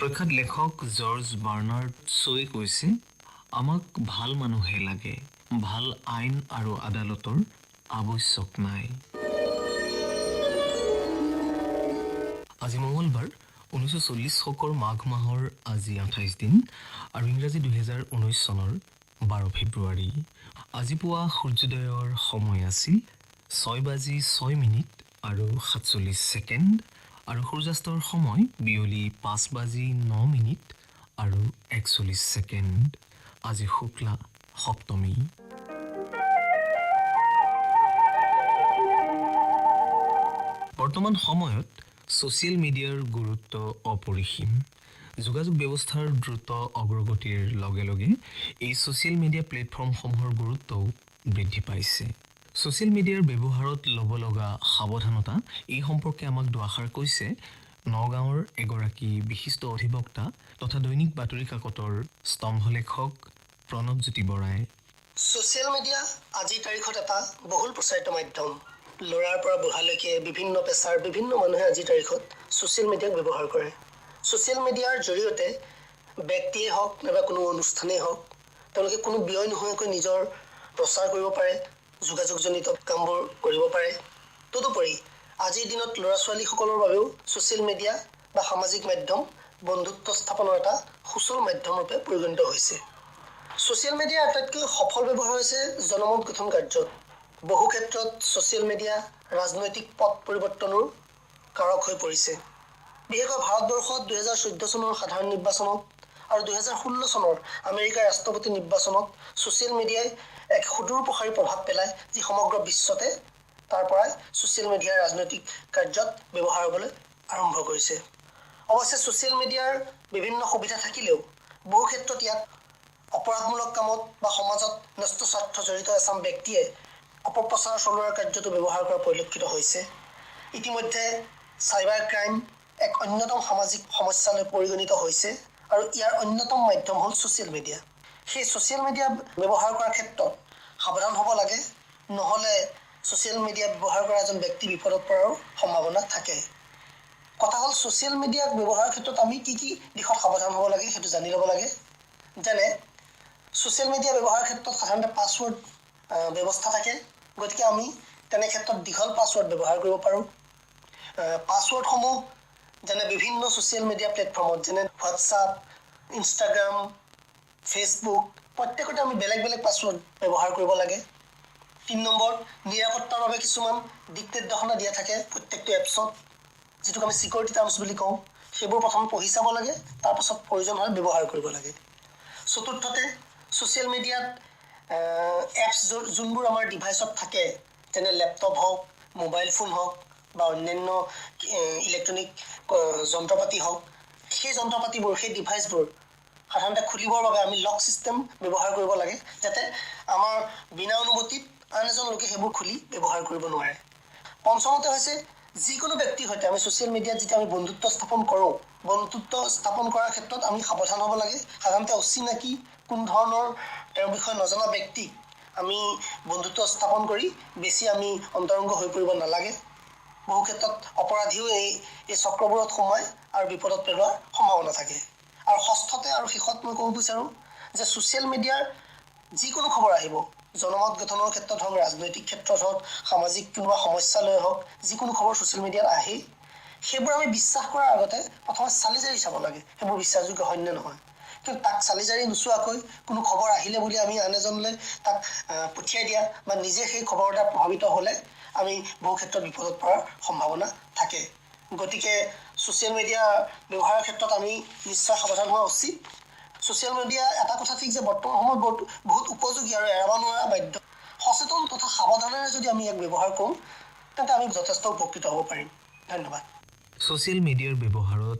প্ৰখ্যাত লেখক George Bernard শ্ব'য়ে কৈছে, আমাক ভাল মানুহে লাগে, ভাল আইন আৰু আদালতৰ আৱশ্যক নাই। আজি মঙলবাৰ 1940 শকৰ মাঘ মাহৰ আজি 28 দিন আৰু ইংৰাজী 2019 চনৰ 12 ফেব্ৰুৱাৰী। আজি পুৱা সূৰ্যোদয়ৰ সময় আছিল 6:06 আৰু 47 ছেকেণ্ড আৰু সূৰ্যাস্তৰ সময় বিয়লি 5:09 আৰু 41 ছেকেণ্ড। আজি শুক্লা সপ্তমী। বৰ্তমান সময়ত ছ'চিয়েল মিডিয়াৰ গুৰুত্ব অপৰিসীম। যোগাযোগ ব্যৱস্থাৰ দ্ৰুত অগ্ৰগতিৰ লগে লগে এই ছ'চিয়েল মিডিয়া প্লেটফৰ্মসমূহৰ গুৰুত্বও বৃদ্ধি পাইছে। ছ'চিয়েল মিডিয়াৰ ব্যৱহাৰত ল'ব লগা সাৱধানতা এই সম্পৰ্কে আমাক দুআষাৰ কৈছে নগাঁৱৰ এগৰাকী বিশিষ্ট অধিবক্তা তথা দৈনিক বাতৰি কাকতৰ স্তম্ভলেখক প্ৰণৱজ্যোতি বৰাই। ছ'চিয়েল মিডিয়া আজিৰ তাৰিখত এটা বহুল প্ৰচাৰিত মাধ্যম। ল'ৰাৰ পৰা বুঢ়ালৈকে বিভিন্ন পেছাৰ বিভিন্ন মানুহে আজিৰ তাৰিখত ছ'চিয়েল মিডিয়াক ব্যৱহাৰ কৰে। ছ'চিয়েল মিডিয়াৰ জৰিয়তে ব্যক্তিয়ে হওক নাইবা কোনো অনুষ্ঠানেই হওক, তেওঁলোকে কোনো ব্যয় নোহোৱাকৈ নিজৰ প্ৰচাৰ কৰিব পাৰে, যোগাযোগজনিত কামবোৰ কৰিব পাৰে। তদুপৰি আজিৰ দিনত ল'ৰা ছোৱালীসকলৰ বাবেও ছ'চিয়েল মিডিয়া বা সামাজিক মাধ্যম বন্ধুত্ব স্থাপনৰ এটা সুচল মাধ্যম ৰূপে পৰিগণিত হৈছে। ছ'চিয়েল মিডিয়াৰ আটাইতকৈ সফল ব্যৱহাৰ হৈছে জনমত গঠন কাৰ্যত। বহু ক্ষেত্ৰত ছ'চিয়েল মিডিয়া ৰাজনৈতিক পথ পৰিৱৰ্তনৰ কাৰক হৈ পৰিছে। বিশেষকৈ ভাৰতবৰ্ষত 2014 চনৰ সাধাৰণ নিৰ্বাচনত আৰু 2016 চনৰ আমেৰিকাৰ ৰাষ্ট্ৰপতি নিৰ্বাচনত ছ'চিয়েল মিডিয়াই এক সুদূৰ প্ৰসাৰী প্ৰভাৱ পেলায়, যি সমগ্ৰ বিশ্বতে তাৰ পৰাই ছ'চিয়েল মিডিয়াৰ ৰাজনৈতিক কাৰ্যত ব্যৱহাৰ হ'বলৈ আৰম্ভ কৰিছে। অৱশ্যে ছ'চিয়েল মিডিয়াৰ বিভিন্ন সুবিধা থাকিলেও বহু ক্ষেত্ৰত ইয়াক অপৰাধমূলক কামত বা সমাজত ন্যস্ত স্বাৰ্থ জড়িত এচাম ব্যক্তিয়ে অপপ্ৰচাৰ চলোৱাৰ কাৰ্যতো ব্যৱহাৰ কৰা পৰিলক্ষিত হৈছে। ইতিমধ্যে চাইবাৰ ক্ৰাইম এক অন্যতম সামাজিক সমস্যালৈ পৰিগণিত হৈছে আৰু ইয়াৰ অন্যতম মাধ্যম হ'ল ছ'চিয়েল মিডিয়া। সেই ছ'চিয়েল মিডিয়া ব্যৱহাৰ কৰাৰ ক্ষেত্ৰত সাৱধান হ'ব লাগে, নহ'লে ছ'চিয়েল মিডিয়া ব্যৱহাৰ কৰা এজন ব্যক্তি বিপদত পৰাৰো সম্ভাৱনা থাকে। কথা হ'ল ছ'চিয়েল মিডিয়াক ব্যৱহাৰৰ ক্ষেত্ৰত আমি কি দিশত সাৱধান হ'ব লাগে সেইটো জানি ল'ব লাগে। যেনে ছ'চিয়েল মিডিয়া ব্যৱহাৰৰ ক্ষেত্ৰত সাধাৰণতে পাছৱৰ্ড ব্যৱস্থা থাকে, গতিকে আমি তেনে ক্ষেত্ৰত দীঘল পাছৱৰ্ড ব্যৱহাৰ কৰিব পাৰোঁ। পাছৱৰ্ডসমূহ যেনে বিভিন্ন ছ'চিয়েল মিডিয়া প্লেটফৰ্মত যেনে হোৱাটছআপ, ইনষ্টাগ্ৰাম, ফেচবুক প্ৰত্যেকতে আমি বেলেগ বেলেগ পাছৱৰ্ড ব্যৱহাৰ কৰিব লাগে। 3 নম্বৰ, নিৰাপত্তাৰ বাবে কিছুমান দিক নিৰ্দেশনা দিয়া থাকে প্ৰত্যেকটো এপছত, যিটোক আমি ছিকিউৰিটি টাৰ্মছ বুলি কওঁ। সেইবোৰ প্ৰথম পঢ়ি চাব লাগে, তাৰপাছত প্ৰয়োজন হ'লে ব্যৱহাৰ কৰিব লাগে। চতুৰ্থতে, ছ'চিয়েল মিডিয়াত এপছ যোনবোৰ আমাৰ ডিভাইচত থাকে, যেনে লেপটপ হওক, মোবাইল ফোন হওক বা অন্যান্য ইলেক্ট্ৰনিক যন্ত্ৰপাতি হওক, সেই যন্ত্ৰপাতিবোৰ, সেই ডিভাইচবোৰ সাধাৰণতে খুলিবৰ বাবে আমি লক ছিষ্টেম ব্যৱহাৰ কৰিব লাগে, যাতে আমাৰ বিনা অনুমতিত আন এজন লোকে সেইবোৰ খুলি ব্যৱহাৰ কৰিব নোৱাৰে। পঞ্চমতে হৈছে যিকোনো ব্যক্তিৰ সৈতে আমি ছ'চিয়েল মিডিয়াত যেতিয়া আমি বন্ধুত্ব স্থাপন কৰোঁ, বন্ধুত্ব স্থাপন কৰাৰ ক্ষেত্ৰত আমি সাৱধান হ'ব লাগে। সাধাৰণতে অচিনাকি কোন ধৰণৰ তেওঁৰ বিষয়ে নজনা ব্যক্তিক আমি বন্ধুত্ব স্থাপন কৰি বেছি আমি অন্তৰংগ হৈ পৰিব নালাগে। বহু ক্ষেত্ৰত অপৰাধীও এই চক্ৰবোৰত সোমায় আৰু বিপদত পেলোৱাৰ সম্ভাৱনা থাকে। আৰু ষষ্ঠতে আৰু শেষত মই ক'ব বিচাৰোঁ যে ছ'চিয়েল মিডিয়াৰ যিকোনো খবৰ আহিব, জনমত গঠনৰ ক্ষেত্ৰত হওক, ৰাজনৈতিক ক্ষেত্ৰত হওক, সামাজিক কোনোবা সমস্যা লৈ হওক, যিকোনো খবৰ ছ'চিয়েল মিডিয়াত আহেই, সেইবোৰ আমি বিশ্বাস কৰাৰ আগতে প্ৰথমে চালি জাৰি চাব লাগে সেইবোৰ বিশ্বাসযোগ্য হয় নে নহয়। কিন্তু তাক চালি জাৰি নোচোৱাকৈ কোনো খবৰ আহিলে বুলি আমি আন এজনলৈ তাক পঠিয়াই দিয়া বা নিজে সেই খবৰ দ্বাৰা প্ৰভাৱিত হ'লে আমি বহু ক্ষেত্ৰত বিপদত পৰাৰ সম্ভাৱনা থাকে। গতিকে ছ'চিয়েল মিডিয়া ব্যৱহাৰৰ ক্ষেত্ৰত আমি নিশ্চয় সাৱধান হোৱা উচিত। ছ'চিয়েল মিডিয়া এটা কথা ঠিক যে বৰ্তমান সময়ত বহুত উপযোগী আৰু এৰাব নোৱাৰা মাধ্যম। সচেতন তথা সাৱধানেৰে যদি আমি ইয়াক ব্যৱহাৰ কৰোঁ, তেন্তে আমি যথেষ্ট উপকৃত হ'ব পাৰিম। ধন্যবাদ। ছ'চিয়েল মিডিয়াৰ ব্যৱহাৰত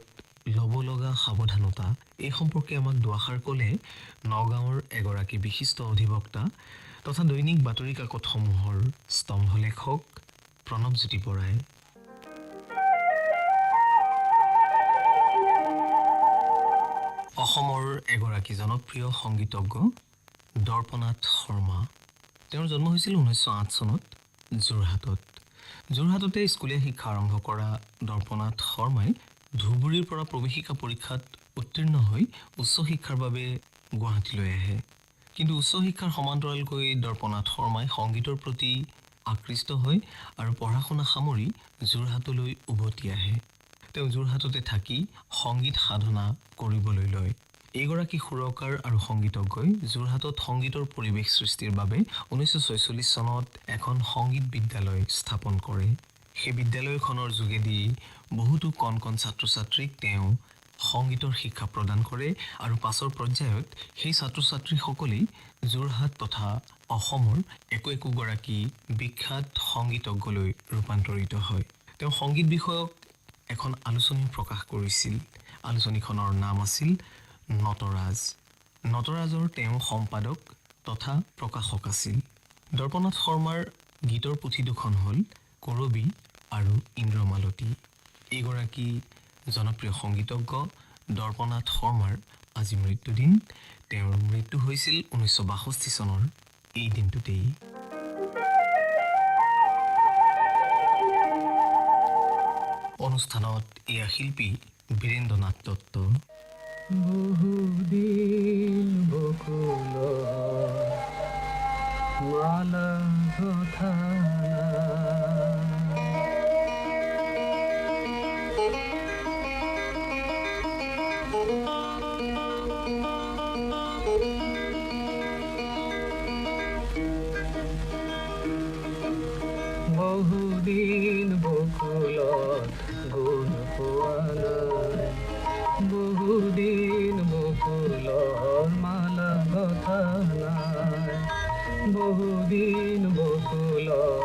ল'ব লগা সাৱধানতা এই সম্পৰ্কে আমাক দুআষাৰ ক'লে নগাঁৱৰ এগৰাকী বিশিষ্ট অধিবক্তা তথা দৈনিক বাতৰি কাকতসমূহৰ স্তম্ভলেখক প্ৰণৱজ্যোতি বৰাই। অসমৰ এগৰাকী জনপ্ৰিয় সংগীতজ্ঞ দৰ্পনাথ শৰ্মা। তেওঁৰ জন্ম হৈছিল 1908 চনত যোৰহাটতে স্কুলীয়া শিক্ষা আৰম্ভ কৰা দৰ্পনাথ শৰ্মাই ধুবুৰীৰ পৰা প্ৰৱেশিকা পৰীক্ষাত উত্তীৰ্ণ হৈ উচ্চ শিক্ষাৰ বাবে গুৱাহাটীলৈ আহে। কিন্তু উচ্চ শিক্ষাৰ সমান্তৰালকৈ দৰ্পনাথ শৰ্মাই সংগীতৰ প্ৰতি আকৃষ্ট হয় আৰু পঢ়া শুনা সামৰি যোৰহাটলৈ উভতি আহে। তেওঁ যোৰহাটতে থাকি সংগীত সাধনা কৰিবলৈ লয়। এইগৰাকী সুৰকাৰ আৰু সংগীতজ্ঞই যোৰহাটত সংগীতৰ পৰিৱেশ সৃষ্টিৰ বাবে 1946 চনত এখন সংগীত বিদ্যালয় স্থাপন কৰে। সেই বিদ্যালয়খনৰ যোগেদি বহুতো কণ কণ ছাত্ৰ ছাত্ৰীক তেওঁ সংগীতৰ শিক্ষা প্ৰদান কৰে আৰু পাছৰ পৰ্যায়ত সেই ছাত্ৰ ছাত্ৰীসকলেই যোৰহাট তথা অসমৰ একোগৰাকী বিখ্যাত সংগীতজ্ঞলৈ ৰূপান্তৰিত হয়। তেওঁ সংগীত বিষয়ক এখন আলোচনী প্ৰকাশ কৰিছিল। আলোচনীখনৰ নাম আছিল নটৰাজ। নটৰাজৰ তেওঁ সম্পাদক তথা প্ৰকাশক আছিল। দৰ্পনাথ শৰ্মাৰ গীতৰ পুথি দুখন হ'ল কৰবী আৰু ইন্দ্ৰমালতী। এইগৰাকী জনপ্ৰিয় সংগীতজ্ঞ দৰ্পনাথ শৰ্মাৰ আজি মৃত্যুদিন। তেওঁৰ মৃত্যু হৈছিল 1962 চনৰ এই দিনটোতেই। অনুষ্ঠানত এয়া শিল্পী বীৰেন্দ্ৰনাথ দত্ত। বহুদিন বকুলৰ মালা কথা বহুদিন বকুলৰ গুণ পোৱা নাই, বহুদিন বকুলৰ মালা কথা নাই, বহুদিন বকুলৰ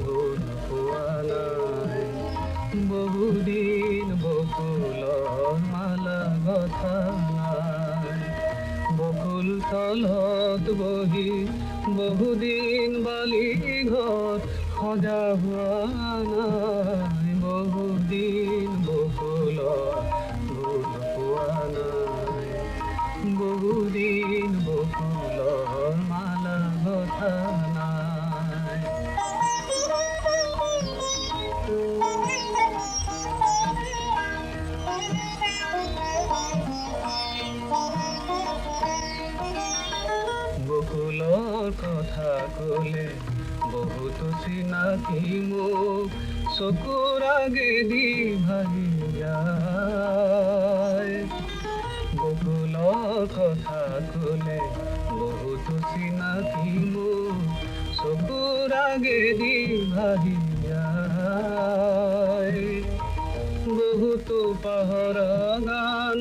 গুণ পোৱা নাই, বহুদিন বকুলৰ মালা কথা নাই। বকুল তলত বহি বহুদিন বালি ঘৰ সজা হোৱা নাই, বহুদিন বকুলৰ গুণ পোৱা নাই, বহুদিন বকুলৰ মালা কথা নাই। বকুলৰ কথা ক'লে বহুতো চিনাকি মোক চকুৰ আগেদি ভাহি যায়। বকুলৰ কথা ক'লে বহুতো চিনাকি মোক চকুৰ আগেদি ভাহি যায়। বহুতো পাহৰা গান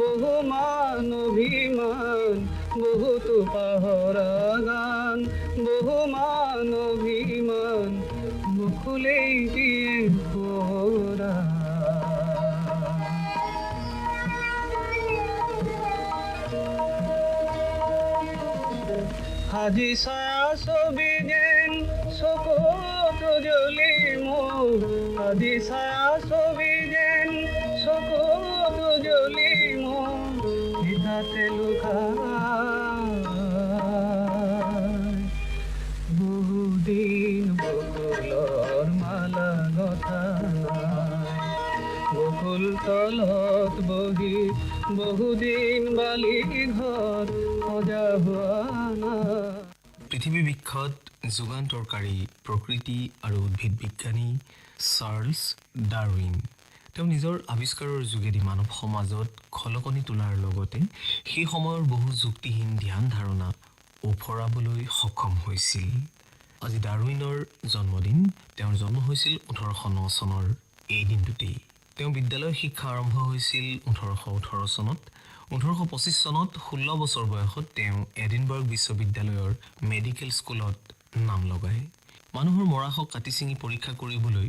বহুমান অভিমান, বহুতো পাহৰা গান বহুমান অভিমান বকুলেই দিয়ে সোঁৱৰা। আজি ছায়া ছবি যেন চকুত জ্বলি মোৰ, আজি ছায়া ছবি যেন চকুত জ্বলি মোৰ ভিতৰতে লুকাই। বহুদিন বকুলৰ মালা গথা নাই, বকুল তলত বহি বহুদিন বালি ঘৰ সজা হোৱা নাই। পৃথিৱী বিখ্যাত যুগান্তৰকাৰী প্ৰকৃতি আৰু উদ্ভিদ বিজ্ঞানী চাৰ্লছ ডাৰউইন। তেওঁ নিজৰ আৱিষ্কাৰৰ যোগেদি মানৱ সমাজত খলকনি তোলাৰ লগতে সেই সময়ৰ বহু যুক্তিহীন ধ্যান ধাৰণা ওফৰাবলৈ সক্ষম হৈছিল। আজি ডাৰউইনৰ জন্মদিন। তেওঁৰ জন্ম হৈছিল 1809 চনৰ এই দিনটোতেই। তেওঁ বিদ্যালয় শিক্ষা আৰম্ভ হৈছিল 1818 চনত। 1825 চনত 16 বছৰ বয়সত তেওঁ এডিনবাৰ্গ বিশ্ববিদ্যালয়ৰ মেডিকেল স্কুলত নাম লগায়। মানুহৰ মৰাশক কাটি ছিঙি পৰীক্ষা কৰিবলৈ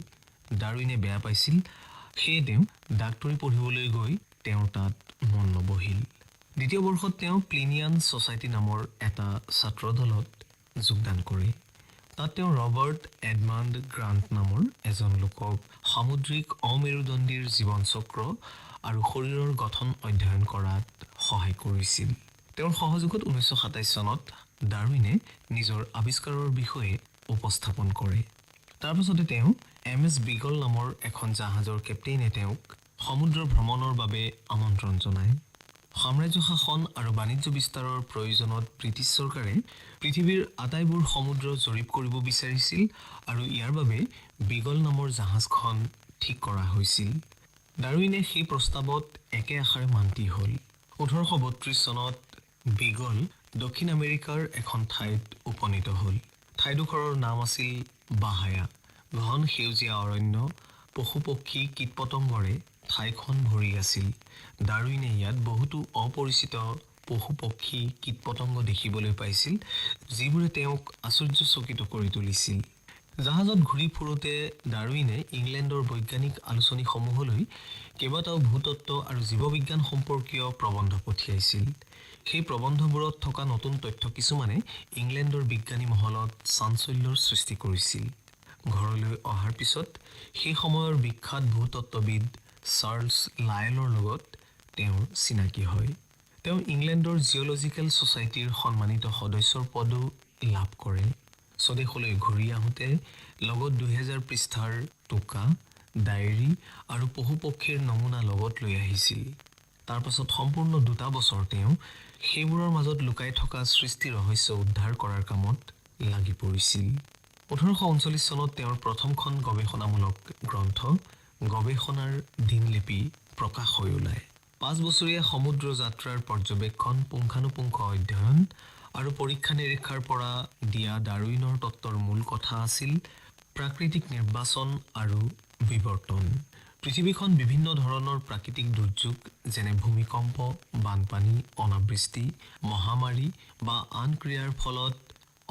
ডাৰউইনে বেয়া পাইছিল। সেয়ে তেওঁ ডাক্তৰী পঢ়িবলৈ গৈ তেওঁৰ তাত মন নবহিল। দ্বিতীয় বৰ্ষত তেওঁ প্লিনিয়ান ছ'চাইটি নামৰ এটা ছাত্ৰ দলত যোগদান কৰে। তাত তেওঁ ৰবাৰ্ট এডমাণ্ড গ্ৰাণ্ট নামৰ এজন লোকক সামুদ্ৰিক অমেৰুদণ্ডীৰ জীৱন চক্ৰ আৰু শৰীৰৰ গঠন অধ্যয়ন কৰাত সহায় কৰিছিল। তেওঁৰ সহযোগত 1927 চনত ডাৰউইনে নিজৰ আৱিষ্কাৰৰ বিষয়ে উপস্থাপন কৰে। তাৰপাছতে তেওঁ MS বিগল নামৰ এখন জাহাজৰ কেপ্টেইনে তেওঁক সমুদ্ৰ ভ্ৰমণৰ বাবে আমন্ত্ৰণ জনায়। সাম্ৰাজ্য শাসন আৰু বাণিজ্য বিস্তাৰৰ প্ৰয়োজনত ব্ৰিটিছ চৰকাৰে পৃথিৱীৰ আটাইবোৰ সমুদ্ৰ জৰীপ কৰিব বিচাৰিছিল আৰু ইয়াৰ বাবে বিগল নামৰ জাহাজখন ঠিক কৰা হৈছিল। ডাৰউইনে সেই প্ৰস্তাৱত একে আশাৰে মান্তি হ'ল। 1832 চনত বিগল দক্ষিণ আমেৰিকাৰ এখন ঠাইত উপনীত হ'ল। ঠাইডোখৰৰ নাম আছিল বাহায়া। ঘন সেউজীয়া অৰণ্য, পশু পক্ষী, কীট পতংগৰে ঠাইখন ভৰি আছিল। ডাৰউইনে ইয়াত বহুতো অপৰিচিত পশু পক্ষী, কীট পতংগ দেখিবলৈ পাইছিল, যিবোৰে তেওঁক আশ্চৰ্যচকিত কৰি তুলিছিল। জাহাজত ঘূৰি ফুৰোতে ডাৰউইনে ইংলেণ্ডৰ বৈজ্ঞানিক আলোচনীসমূহলৈ কেইবাটাও ভূতত্ত্ব আৰু জীৱবিজ্ঞান সম্পৰ্কীয় প্ৰবন্ধ পঠিয়াইছিল। সেই প্ৰবন্ধবোৰত থকা নতুন তথ্য কিছুমানে ইংলেণ্ডৰ বিজ্ঞানী মহলত চাঞ্চল্যৰ সৃষ্টি কৰিছিল। ঘৰলৈ অহাৰ পিছত সেই সময়ৰ বিখ্যাত ভূতত্ত্ববিদ চাৰ্লছ লায়েলৰ লগত তেওঁৰ চিনাকি হয়। তেওঁ ইংলেণ্ডৰ জিঅ'লজিকেল ছ'চাইটিৰ সন্মানিত সদস্যৰ পদো লাভ কৰে। স্বদেশলৈ ঘূৰি আহোঁতে লগত 2000 পৃষ্ঠাৰ টোকা, ডায়েৰী আৰু পশু পক্ষীৰ নমুনা লগত লৈ আহিছিল। তাৰ পাছত সম্পূৰ্ণ 2 বছৰ তেওঁ সেইবোৰৰ মাজত লুকাই থকা সৃষ্টি ৰহস্য উদ্ধাৰ কৰাৰ কামত লাগি পৰিছিল। 1839 চনত তেওঁৰ প্ৰথমখন গৱেষণামূলক গ্ৰন্থ গৱেষণাৰ দিনলিপি প্ৰকাশ হৈ ওলায়। 5 বছৰীয়া সমুদ্ৰ যাত্ৰাৰ পৰ্যবেক্ষণ, পুংখানুপুংখ অধ্যয়ন আৰু পৰীক্ষা নিৰীক্ষাৰ পৰা দিয়া ডাৰউইনৰ তত্ত্বৰ মূল কথা আছিল প্ৰাকৃতিক নিৰ্বাচন আৰু বিৱৰ্তন। পৃথিৱীখন বিভিন্ন ধৰণৰ প্ৰাকৃতিক দুৰ্যোগ যেনে ভূমিকম্প, বানপানী, অনাবৃষ্টি, মহামাৰী বা আন ক্ৰিয়াৰ ফলত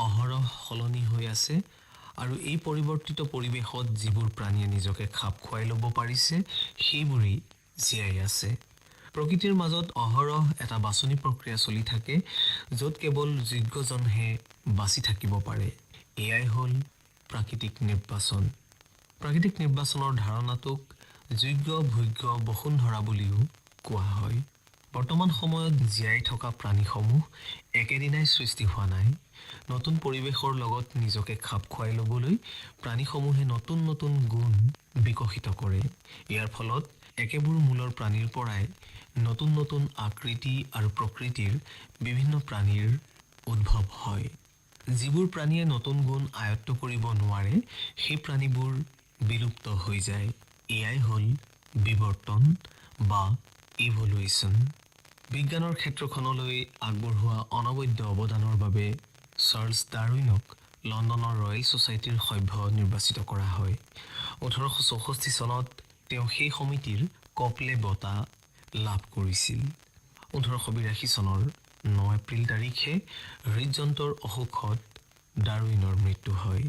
অহৰহ সলনি হৈ আছে আৰু এই পৰিৱৰ্তিত পৰিৱেশত যিবোৰ প্ৰাণীয়ে নিজকে খাপ খুৱাই ল'ব পাৰিছে সেইবোৰেই জীয়াই আছে। প্ৰকৃতিৰ মাজত অহৰহ এটা বাছনি প্ৰক্ৰিয়া চলি থাকে, য'ত কেৱল যোগ্যজনহে বাচি থাকিব পাৰে। এয়াই হ'ল প্ৰাকৃতিক নিৰ্বাচন। প্ৰাকৃতিক নিৰ্বাচনৰ ধাৰণাটোক যোগ্য ভোগ্য বসুন্ধৰা বুলিও কোৱা হয়। বৰ্তমান সময়ত জীয়াই থকা প্ৰাণীসমূহ একেদিনাই সৃষ্টি হোৱা নাই। নতুন পৰিৱেশৰ লগত নিজকে খাপ খুৱাই ল'বলৈ প্ৰাণীসমূহে নতুন নতুন গুণ বিকশিত কৰে। ইয়াৰ ফলত একেবোৰ মূলৰ প্ৰাণীৰ পৰাই নতুন নতুন আকৃতি আৰু প্ৰকৃতিৰ বিভিন্ন প্ৰাণীৰ উদ্ভৱ হয়। যিবোৰ প্ৰাণীয়ে নতুন গুণ আয়ত্ত কৰিব নোৱাৰে সেই প্ৰাণীবোৰ বিলুপ্ত হৈ যায়। এয়াই হ'ল বিৱৰ্তন বা ইভলিউশ্যন। বিজ্ঞানৰ ক্ষেত্ৰখনলৈ আগবঢ়োৱা অনবদ্য অৱদানৰ বাবে চাৰ্লছ ডাৰউইনক লণ্ডনৰ ৰয়েল ছ'চাইটিৰ সভ্য নিৰ্বাচিত কৰা হয়। 1864 চনত তেওঁ সেই সমিতিৰ কপলে বঁটা লাভ কৰিছিল। 1882 চনৰ 9 এপ্ৰিল তাৰিখে হৃদযন্ত্ৰৰ অসুখত ডাৰউইনৰ মৃত্যু হয়।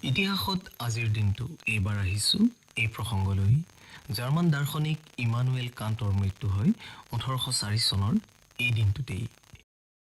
ইতিহাসত আজিৰ দিনটো এইবাৰ আহিছোঁ এই প্ৰসংগলৈ। জাৰ্মান দাৰ্শনিক ইমানুৱেল কাণ্টৰ মৃত্যু হয় 1804 চনৰ এই দিনটোতেই।